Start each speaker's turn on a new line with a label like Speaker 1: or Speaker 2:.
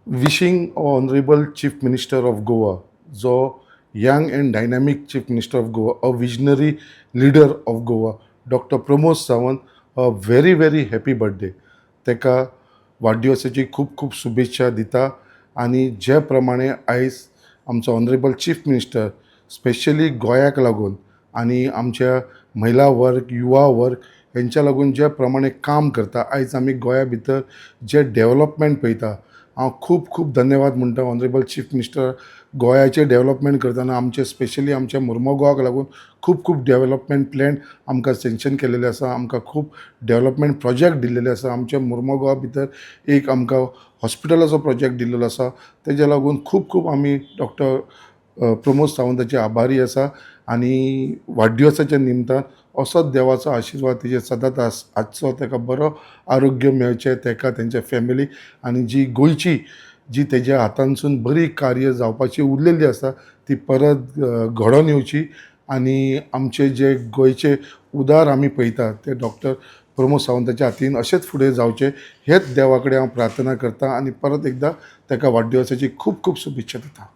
Speaker 1: wishing Honorable Chief Minister of Goa, जो young and dynamic Chief Minister of Goa, a visionary leader of Goa, Dr. Pramod Sawant, a very very happy birthday. तेका वाढदिवसाची खूप खूप शुभेच्छा दिता आणि ज्या प्रमाणे आयज आमचो ऑनरेबल चीफ मिनिस्टर स्पेशली गोंयाक लागून आणि आमच्या महिला वर्ग युवा वर्ग हेंच्या लागून ज्या प्रमाणे काम करता आयज आमी गोंया भितर जे डेव्हलपमेंट पळयता हांव खूब खूब धन्यवाद म्हणटा ऑनरेबल चीफ मिनिस्टर गोंयाचें डेव्हलपमेंट करतना आमचे स्पेशली आमच्या मुर्मुगांवाक लागून खूब खूब डेव्हलपमेंट प्लॅन आमकां सँक्शन केलेले आसा आमकां खूब डेव्हलपमेंट प्रोजेक्ट दिल्लेले आसा आमच्या मुर्मुगांवा भितर एक आमकां हॉस्पिटलाचो प्रोजेक्ट दिल्लो आसा तेज्या लागून खूब खूब आमी डॉक्टर प्रमोद सावंताचे आभारी आसा आणि वाढदिवसाच्या निमतान असोच देवाचो आशिर्वाद तेजे सदांच आसचो तेका बरो आरोग्य मेळचें तेका तेंच्या फॅमिलीक आनी जी गोंयची जी तेज्या हातांसून बरी कार्य जावपाची उरलेली आसा ती परत घडोवन येवची आनी आमचे जे गोंयचे उदार आमी पळयता ते डॉक्टर प्रमोद सावंताच्या हातीन अशेंच फुडें जावचे हेच देवा कडेन हांव प्रार्थना करतां आनी परत एकदां तेका वाडदिवसाची खूब खूब शुभेच्छा दिता.